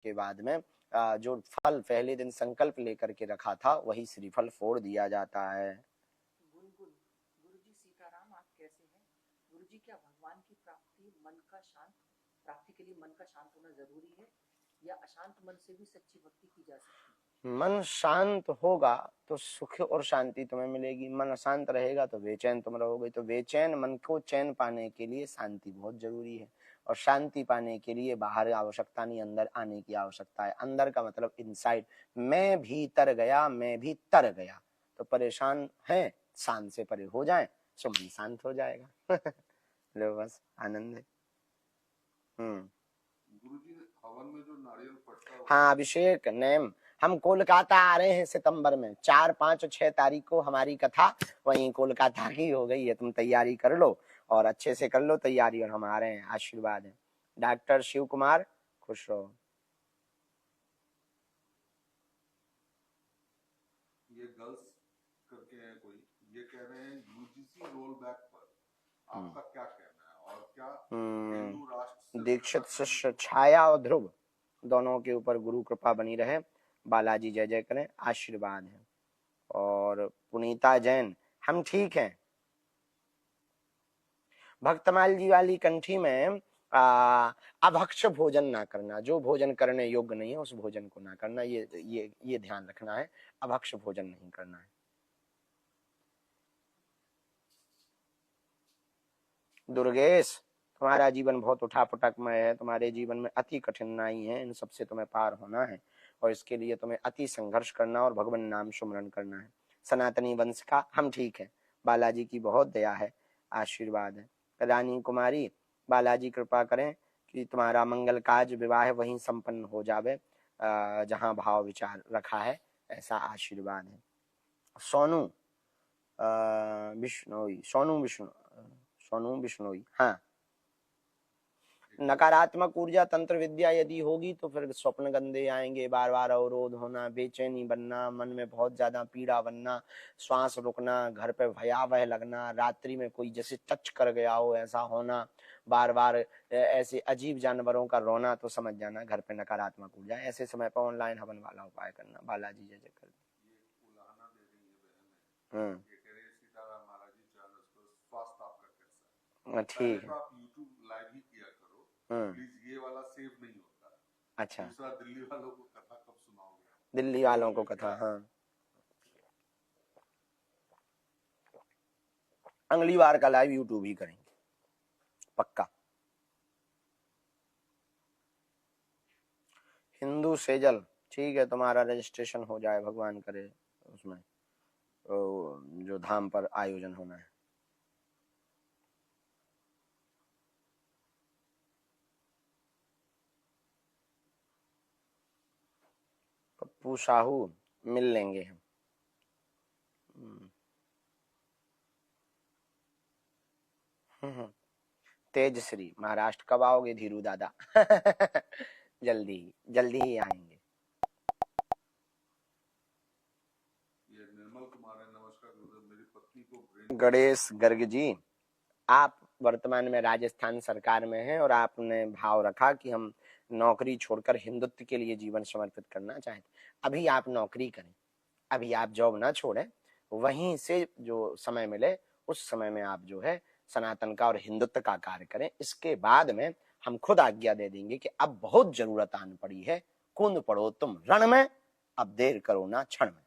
के बाद में जो फल पहले दिन संकल्प लेकर के रखा था वही श्रीफल फोड़ दिया जाता है। गुरुजी सीताराम, आप कैसे हैं? गुरुजी, क्या भगवान की प्राप्ति प्राप्ति के लिए मन का शांत होना जरूरी है या अशांत मन से भी सच्ची भक्ति की जा सकती है? मन शांत होगा तो सुख और शांति तुम्हें मिलेगी, मन अशांत रहेगा तो बेचैन तुम रहोगे। तो बेचैन मन को चैन पाने के लिए शांति बहुत जरूरी है, और शांति पाने के लिए बाहर आवश्यकता नहीं, अंदर आने की आवश्यकता है। अंदर का मतलब इनसाइड, मैं भीतर गया, मैं भी तर गया। तो परेशान है, शांत से परे हो जाए तो मन शांत हो जाएगा। लो बस आनंद है। गुरुजी, हवन में जो नारियल फटता है, हाँ, अभिषेक नेम, हम कोलकाता आ रहे हैं सितंबर में, 4, 5 और 6 तारीख को हमारी कथा वहीं कोलकाता की हो गई है। तुम तैयारी कर लो और अच्छे से कर लो तैयारी, और हम आ रहे हैं, आशीर्वाद है। डॉक्टर शिव कुमार, खुश रहो। ये गर्ल्स करके है कोई, ये कह रहे हैं यूजीसी रोल बैक पर आपका क्या कहना है, और क्या हिंदू राष्ट्र दीक्षित शिष्य छाया और ध्रुव दोनों के ऊपर गुरु कृपा बनी रहे। बालाजी जय जय करें, आशीर्वाद है। और पुनीता जैन, हम ठीक हैं। भक्तमाल जी वाली कंठी में अभक्ष भोजन ना करना, जो भोजन करने योग्य नहीं है उस भोजन को ना करना, ये ध्यान रखना है, अभक्ष भोजन नहीं करना है। दुर्गेश, तुम्हारा जीवन बहुत उठापटकमय है, तुम्हारे जीवन में अति कठिनाई है, इन सबसे तुम्हें पार होना है, और इसके लिए तुम्हें अति संघर्ष करना और भगवान नाम सुमरण करना है। सनातनी वंश का हम ठीक है, बालाजी की बहुत दया है, आशीर्वाद है। रानी कुमारी, बालाजी कृपा करें कि तुम्हारा मंगल काज विवाह वहीं संपन्न हो जावे जहां भाव विचार रखा है, ऐसा आशीर्वाद है। सोनू बिश्नोई, सोनू बिश्नोई, हाँ। नकारात्मक ऊर्जा तंत्र विद्या यदि होगी तो फिर स्वप्न गंदे आएंगे, बार बार अवरोध होना, बेचैनी बनना, मन में बहुत ज्यादा पीड़ा बनना, श्वास रुकना, घर पे भयावह लगना, रात्रि में कोई जैसे टच कर गया हो ऐसा होना, बार बार ऐसे अजीब जानवरों का रोना, तो समझ जाना घर पे नकारात्मक ऊर्जा। ऐसे समय पर ऑनलाइन हवन वाला उपाय करना। बालाजी जय जय कर। ठीक है, आप यूट्यूब लाइव ही किया करो प्लीज, ये वाला सेव नहीं होता। अच्छा, दूसरा, दिल्ली वालों को कथा कब सुनाओगे? दिल्ली वालों को कथा, हाँ, अगली बार का लाइव यूट्यूब ही करेंगे पक्का। हिंदू सेजल, ठीक है, तुम्हारा रजिस्ट्रेशन हो जाए, भगवान करे उसमें जो धाम पर आयोजन होना है। पप्पू साहू, मिल लेंगे हम। तेजश्री, महाराष्ट्र कब आओगे धीरू दादा? जल्दी ही आएंगे। ये निर्मल कुमार है, नमस्कार गुरुदेव, मेरी पत्नी को गणेश गर्ग जी, आप वर्तमान में राजस्थान सरकार में हैं और आपने भाव रखा कि हम नौकरी छोड़कर हिंदुत्व के लिए जीवन समर्पित करना चाहते। अभी आप नौकरी करें, अभी आप जॉब ना छोड़ें, वहीं से जो समय मिले उस समय में आप जो है सनातन का और हिंदुत्व का कार्य करें। इसके बाद में हम खुद आज्ञा दे देंगे कि अब बहुत जरूरत आन पड़ी है, कूद पड़ो तुम रण में, अब देर करो ना क्षण में।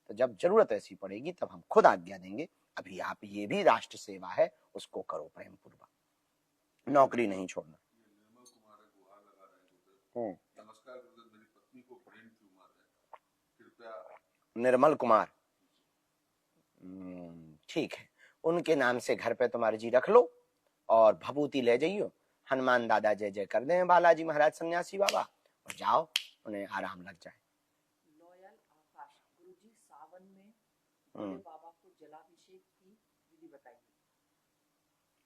तो जब जरूरत ऐसी पड़ेगी तब हम खुद आज्ञा देंगे। अभी आप ये भी राष्ट्र सेवा है, उसको करो प्रेम पूर्वक, नौकरी नहीं छोड़ना। निर्मल कुमार है, गुहार लगा रहे हैं, नमस्कार गुरुदेव, मेरी पत्नी को ब्रेन ट्यूमर है, कृपया। निर्मल कुमार, ठीक है, उनके नाम से घर पे तुम अर्जी रख लो और भभूति ले जाइयो, हनुमान दादा जय जय कर दें, बालाजी महाराज सन्यासी बाबा, और जाओ, उन्हें आराम लग जाए। लॉयल आकाश, गुरुजी सावन में भोले बाबा को जलाभिषेक की विधि बताइए।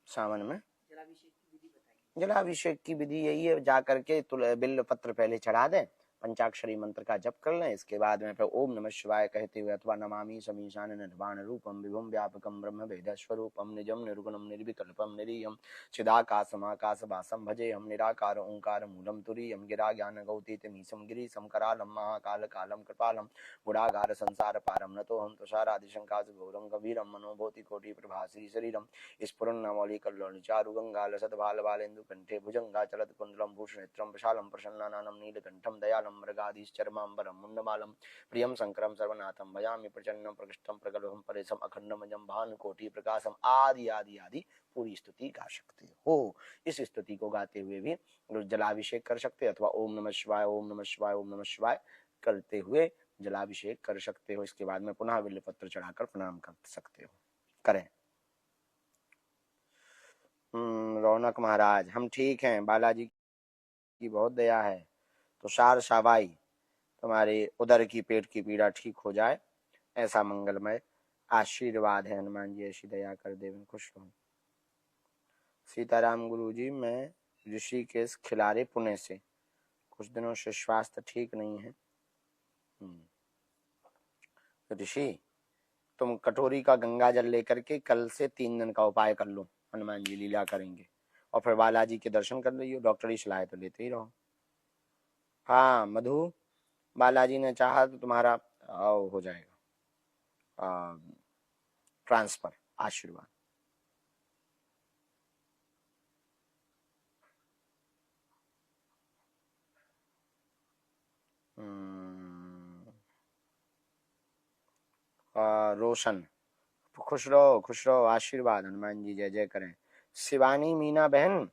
सावन में जलाभिषेक की विधि बताइए। जलाभिषेक की विधि यही है, जाकर के बिल्व पत्र पहले चढ़ा दें, पंचाक्षरी मंत्र का जप कर लें। इसके बाद में फिर ओम नमः शिवाय कहते हुए अथवा नमामि समीशान निर्वाण रूपम विभुम व्यापकम ब्रह्म वेद स्वरूपम निजम निर्गुणम निर्विकल्पम निरीयम चिदाकाशम आकाशवासम भजे हम निराकार ओंकार मूलम तुरीयम गिरा ज्ञान गौतीतमीशम गिरीशम करालम महाकाल कालम कृपालम गुणागार संसार पारम नतो हम तुषारादिशंका गौरम गभीरम मनोभूति कोटि प्रभासी शरीरम स्फुरन्नमौलि कल्लोल चारु गंगा लसत भाल बालेन्दु कंठे भुजंगा चलत कुंडलम भूषणेत्रम प्रशालम प्रसन्नानम नीलकंठम दयालम मृगाधीश्चर्मांबरम मुंडमालम प्रियम शंकरम सर्वनाथम भजामि प्रचन्नम प्रकृष्टम प्रगल्भम परेशम अखंडमजम भानुकोटि प्रकाशम आदि आदि आदि पूरी स्तुति गा सकते हो। इस स्तुति को गाते हुए भी जलाभिषेक कर सकते हो अथवा ओम नमः शिवाय ओम नमः शिवाय ओम नमः शिवाय करते हुए जलाभिषेक कर सकते हो। इसके बाद में पुनः बिल्वपत्र चढ़ाकर प्रणाम कर सकते हो। करें। रौनक महाराज हम ठीक हैं, बालाजी की बहुत दया है। तुषार शाबाई तुम्हारे उदर की पेट की पीड़ा ठीक हो जाए ऐसा मंगलमय आशीर्वाद है। हनुमान जी ऐसी दया कर देवें, खुश रहो। सीताराम गुरुजी, मैं ऋषिकेश खिलारे पुणे से, कुछ दिनों से स्वास्थ्य ठीक नहीं है। ऋषि तुम कटोरी का गंगा जल लेकर के कल से 3 दिन का उपाय कर लो, हनुमान जी लीला करेंगे और फिर बालाजी के दर्शन कर लियो। डॉक्टरी सलाह तो लेते ही रहो। हाँ मधु, बालाजी ने चाहा तो तुम्हारा हो जाएगा ट्रांसफर। आशीर्वाद। रोशन, खुश रहो, आशीर्वाद। हनुमान जी जय जय करें। शिवानी मीना बहन,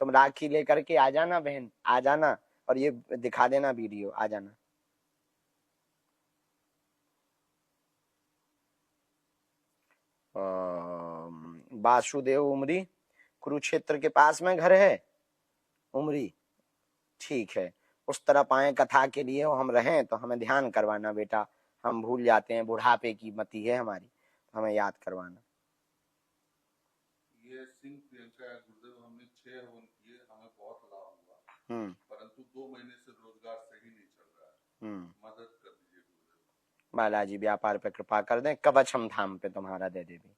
तुम राखी लेकर के आ जाना बहन, आ जाना और ये दिखा देना वीडियो, आ जाना। वासुदेव उमरी, कुरुक्षेत्र के पास में घर है उमरी, ठीक है। उस तरफ आए कथा के लिए, हम रहें तो हमें ध्यान करवाना बेटा, हम भूल जाते हैं, बुढ़ापे की मति है हमारी, हमें याद करवाना। ये सिंह प्रियंका गुरुदेव, हमने 6 हवन किए, हमें बहुत लाभ हुआ, परंतु 2 महीने से रोजगार सही नहीं चल रहा है, मदद कर दीजिए गुरुदेव। बालाजी व्यापार पे कृपा कर दें, कवच हम धाम पे तुम्हारा दे देवी।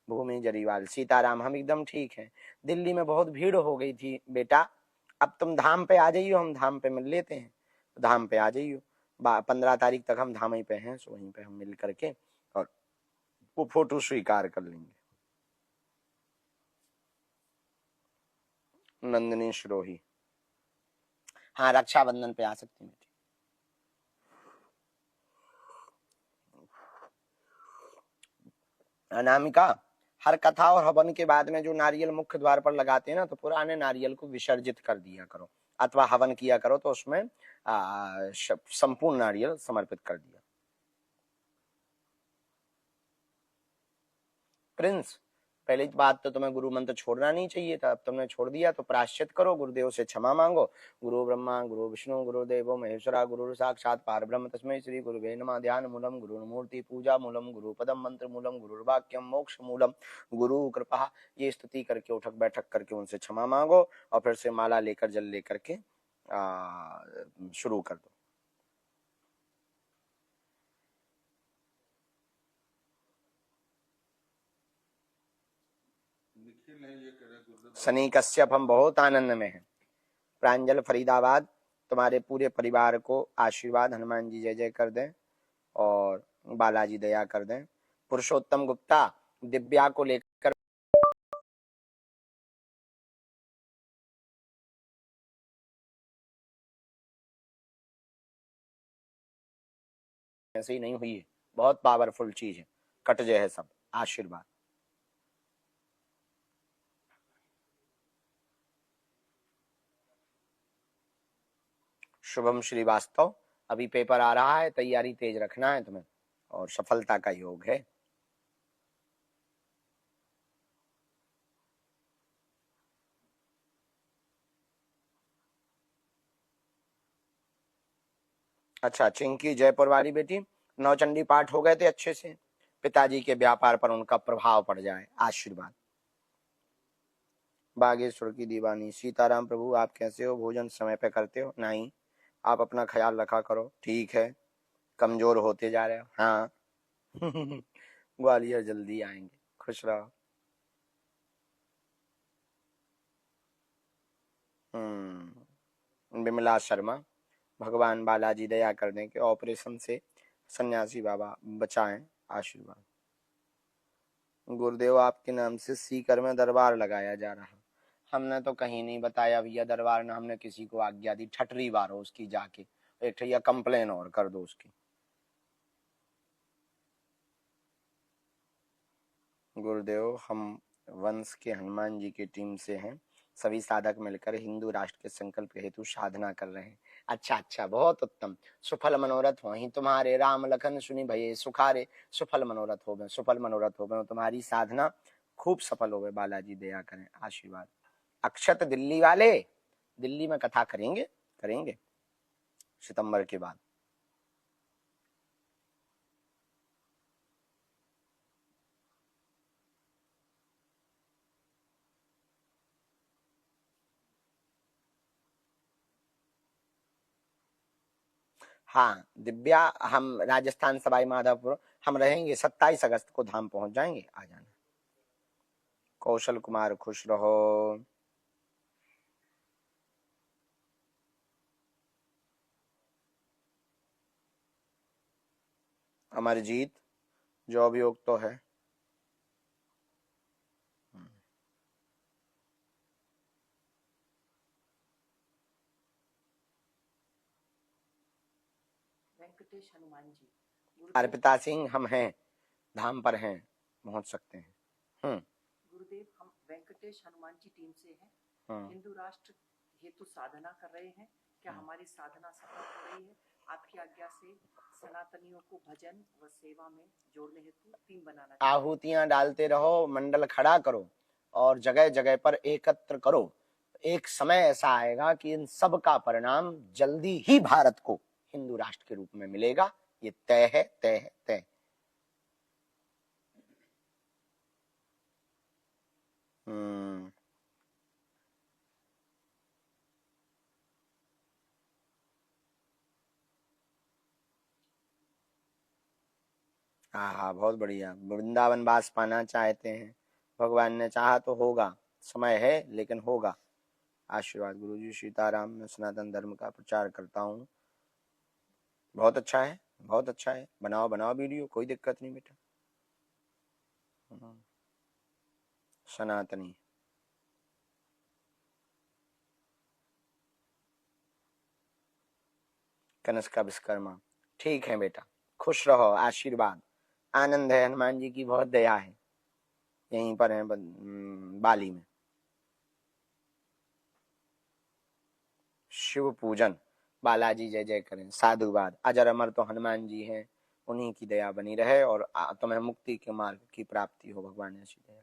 भूमि जरीवाल, सीताराम हम एकदम ठीक हैं। दिल्ली में बहुत भीड़ हो गई थी बेटा, अब तुम धाम पे आ जाइयो, हम धाम पे मिल लेते हैं। धाम पे आ जाइयो, 15 तारीख तक हम धाम ही पे हैं, सो वहीं पे हम मिल करके और वो फोटो स्वीकार कर लेंगे। नंदिनी श्रोही, हाँ रक्षाबंधन पे आ सकती हैं। अनामिका, हर कथा और हवन के बाद में जो नारियल मुख्य द्वार पर लगाते हैं ना, तो पुराने नारियल को विसर्जित कर दिया करो, अथवा हवन किया करो तो उसमें संपूर्ण नारियल समर्पित कर दिया। प्रिंस, पहली बात तो तुम्हें गुरु मंत्र छोड़ना नहीं चाहिए था, अब तुमने छोड़ दिया तो प्रायश्चित करो, गुरुदेव से क्षमा मांगो। गुरु ब्रह्मा गुरु विष्णु गुरुदेवो महेश्वरा गुरु साक्षात पारब्रह्म तस्मै श्री गुरुवे नमः। ध्यान मूलम गुरुमूर्ति पूजा मूलम गुरु पदम मंत्र मूलम गुरुर्वाक्यम मोक्ष मूलम गुरु कृपा। ये स्तुति करके उठक बैठक करके उनसे क्षमा मांगो और फिर से माला लेकर जल लेकर के शुरू कर दो। शनि कश्यप, हम बहुत आनंद में हैं। प्रांजल फरीदाबाद, तुम्हारे पूरे परिवार को आशीर्वाद, हनुमान जी जय जय कर दें और बालाजी दया कर दें। पुरुषोत्तम गुप्ता, दिव्या को लेकर ऐसे ही नहीं हुई है, बहुत पावरफुल चीज है, कट जय है सब, आशीर्वाद। शुभम श्रीवास्तव, अभी पेपर आ रहा है, तैयारी तेज रखना है तुम्हें और सफलता का योग है। अच्छा, चिंकी जयपुर वाली बेटी, नौचंडी पाठ हो गए थे अच्छे से, पिताजी के व्यापार पर उनका प्रभाव पड़ जाए, आशीर्वाद। बागेश्वर की दीवानी, सीताराम प्रभु आप कैसे हो, भोजन समय पे करते हो? नहीं, आप अपना ख्याल रखा करो, ठीक है, कमजोर होते जा रहे हो। हाँ ग्वालियर जल्दी आएंगे, खुश रहो। विमला शर्मा, भगवान बालाजी दया करने के ऑपरेशन से सन्यासी बाबा बचाएं, आशीर्वाद। गुरुदेव आपके नाम से सीकर में दरबार लगाया जा रहा। हमने तो कहीं नहीं बताया भैया दरबार, ना हमने किसी को आज्ञा दी। ठटरी बार हो उसकी, जाके एक ठैया कंप्लेन और कर दो उसकी। गुरुदेव हम वंश के हनुमान जी की टीम से हैं, सभी साधक मिलकर हिंदू राष्ट्र के संकल्प के हेतु साधना कर रहे हैं। अच्छा अच्छा, बहुत उत्तम। सुफल मनोरथ हो ही तुम्हारे, राम लखन सुनी भये सुखारे। सुफल मनोरथ हो गए, सुफल मनोरथ हो गए, तुम्हारी साधना खूब सफल हो गए, बालाजी दया करें, आशीर्वाद। अक्षत दिल्ली वाले, दिल्ली में कथा करेंगे, करेंगे सितंबर के बाद। हाँ दिव्या, हम राजस्थान सवाई माधोपुर हम रहेंगे, 27 अगस्त को धाम पहुंच जाएंगे, आ जाना। कौशल कुमार खुश रहो। अमरजीत जॉब योग तो है। वेंकटेश हनुमान जी, अर्पिता सिंह हम हैं, धाम पर हैं, पहुंच सकते हैं। गुरुदेव हम वेंकटेश हनुमान जी टीम से हैं, हिंदू राष्ट्र हेतु साधना कर रहे हैं, क्या हमारी साधना सफल हो रही है? आपकी आज्ञा से सनातनियों को भजन व सेवा में जोड़ने हेतु टीम बनाना। आहुतियां डालते रहो, मंडल खड़ा करो और जगह जगह पर एकत्र करो। एक समय ऐसा आएगा कि इन सब का परिणाम जल्दी ही भारत को हिंदू राष्ट्र के रूप में मिलेगा, ये तय है, तय है, तय। हाँ हाँ, बहुत बढ़िया। वृंदावन वास पाना चाहते हैं, भगवान ने चाहा तो होगा, समय है लेकिन होगा। आशीर्वाद। गुरुजी सीताराम, मैं सनातन धर्म का प्रचार करता हूँ। बहुत अच्छा है, बहुत अच्छा है, बनाओ बनाओ वीडियो, कोई दिक्कत नहीं बेटा। सनातनी कनस्का विश्वकर्मा, ठीक है बेटा, खुश रहो, आशीर्वाद। आनंद है, हनुमान जी की बहुत दया है, यहीं पर है बाली में। शिव पूजन, बालाजी जय जय करें, साधुवाद। अजर अमर तो हनुमान जी हैं, उन्हीं की दया बनी रहे और तुम्हें मुक्ति के मार्ग की प्राप्ति हो, भगवान ऐसी दया।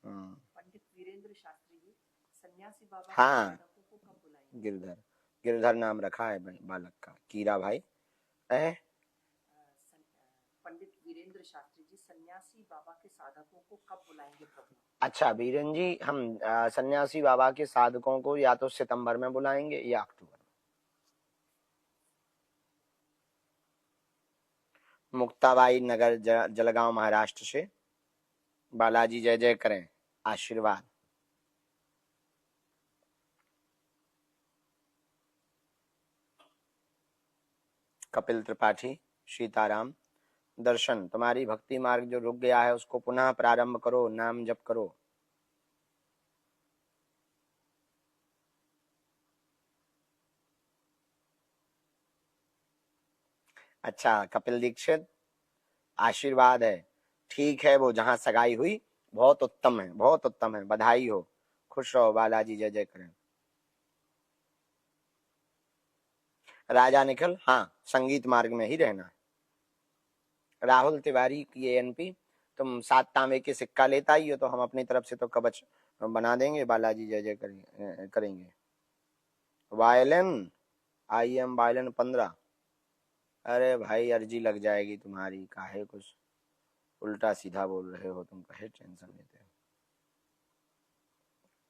पंडित वीरेंद्र शास्त्री जी, सन्यासी बाबा हाँ, को कब बुलाएंगे? गिरधर, गिरधर नाम रखा है बालक का, कीरा भाई है। पंडित वीरेंद्र शास्त्री जी, सन्यासी बाबा के साधकों को कब बुलाएंगे प्रभु? अच्छा वीरेंद्र जी, हम सन्यासी बाबा के साधकों को या तो सितंबर में बुलाएंगे या अक्टूबर में। मुक्ताबाई नगर, जलगांव महाराष्ट्र से। बालाजी जय जय करें, आशीर्वाद। कपिल त्रिपाठी, सीताराम। दर्शन, तुम्हारी भक्ति मार्ग जो रुक गया है उसको पुनः प्रारंभ करो, नाम जप करो। अच्छा, कपिल दीक्षित, आशीर्वाद है, ठीक है, वो जहां सगाई हुई बहुत उत्तम है, बहुत उत्तम है, बधाई हो, खुश रहो, बालाजी जय जय करें। राजा निखिल, हाँ, संगीत मार्ग में ही रहना। राहुल तिवारी की एएनपी, तुम 7 तांबे के सिक्का लेता ही हो तो हम अपनी तरफ से तो कवच बना देंगे, बालाजी जय जय करेंगे। Violin, I am violin 15। अरे भाई, अर्जी लग जाएगी तुम्हारी, काहे कुछ उल्टा सीधा बोल रहे हो तुम, कहे टेंशन लेते हो।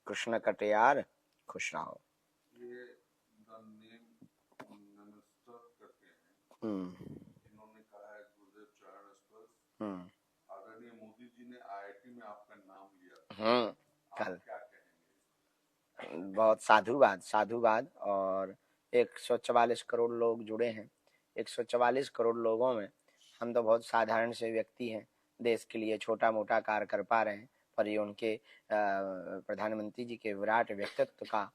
कृष्ण कटियार, खुश रहो। इन्होंने कहा है गुरुदेव चरण स्पर्श, आदरणीय मोदी जी ने IIT में आपका नाम लिया था, कल क्या कहेंगे? बहुत साधुवाद। और 144 करोड़ लोग जुड़े हैं। 144 करोड़ लोगों में हम तो बहुत साधारण से व्यक्ति हैं, देश के लिए छोटा मोटा कार्य कर पा रहे हैं, पर ये उनके प्रधानमंत्री जी के विराट व्यक्तित्व का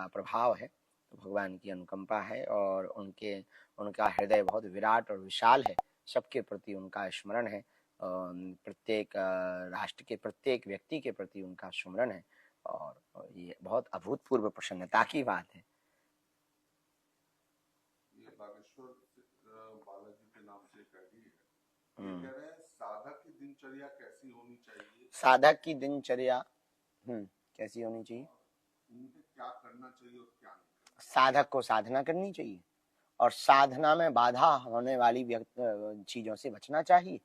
प्रभाव है, भगवान की अनुकंपा है, और उनका हृदय बहुत विराट और विशाल है। सबके प्रति उनका स्मरण है, प्रत्येक राष्ट्र के प्रत्येक व्यक्ति के प्रति उनका स्मरण है, और ये बहुत अभूतपूर्व प्रसन्नता की बात है। ये बागेश्वर बालाजी के नाम से कैदी है, ये कह रहे हैं साधक की दिनचर्या कैसी होनी चाहिए? साधक की दिनचर्या कैसी होनी चाहिए? उनके क्या करना चाहिए और क्या नहीं? साधक को साधना करनी चाहिए, और साधना में बाधा होने वाली चीजों से बचना चाहिए,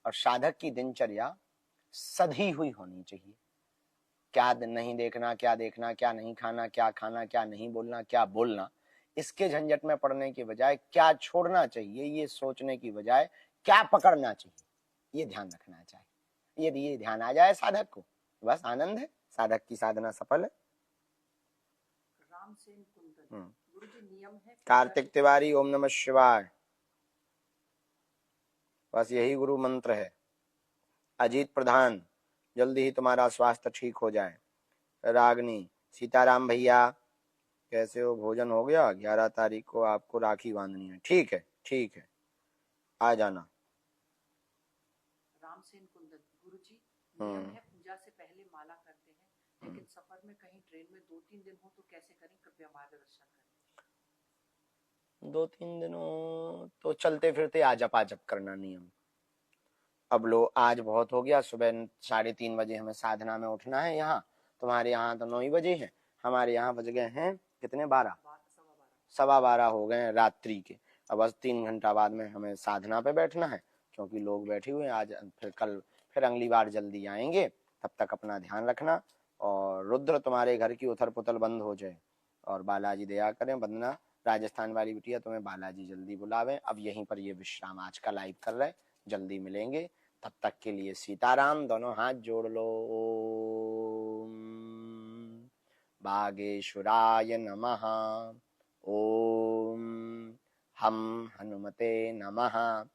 और साधक की दिनचर्या सधी हुई होनी चाहिए। क्या नहीं देखना, क्या देखना, क्या नहीं खाना, क्या खाना, क्या नहीं बोलना, क्या बोलना, इसके झंझट में पड़ने के बजाय क्या छोड़ना चाहिए, ये सोचने की बजाय क्या पकड़ना चाहिए, ये ध्यान रखना चाहिए। यदि ये ध्यान आ जाए साधक को, बस आनंद है, साधक की साधना सफल है। रामसेन कुंदन, गुरुजी नियम है। कार्तिक तिवारी, ओम नमः शिवाय। बस यही गुरु मंत्र है। अजीत प्रधान, जल्दी ही तुम्हारा स्वास्थ्य ठीक हो जाए। रागनी, सीताराम भैया कैसे हो, भोजन हो गया? 11 तारीख को आपको राखी बांधनी है। ठीक है, ठीक है, आ जाना। रामसेन कुंदन, गुरुजी नियम है पूजा से पहले माला करते हैं, लेकिन सफर में कहीं ट्रेन में 2-3 दिन हो तो कैसे करें, कृपया मार्गदर्शन करें। 2-3 दिनों तो चलते फिरते आ जप करना नियम। अब लो, आज बहुत हो गया, सुबह 3:30 बजे हमें साधना में उठना है। यहाँ तुम्हारे यहाँ तो 9 ही बजे है, हमारे यहाँ बज गए हैं कितने? 12, 12:15 हो गए हैं रात्रि के। अब बस 3 घंटा बाद में हमें साधना पे बैठना है, क्योंकि लोग बैठे हुए हैं आज। फिर कल फिर अगली बार जल्दी आएंगे। तब तक अपना ध्यान रखना, और रुद्र तुम्हारे घर की उथल पुथल बंद हो जाए, और बालाजी दया करें। वंदना, राजस्थान वाली बिटिया, तुम्हें बालाजी जल्दी बुलावे। अब यहीं पर ये विश्राम आज का लाइव कर रहे, जल्दी मिलेंगे, तब तक के लिए सीताराम। दोनों हाथ जोड़ लो। ओम बागेश्वराय नमः। ओम हम हनुमते नमः।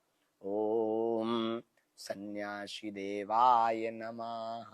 ओम सन्यासी देवाय नमः।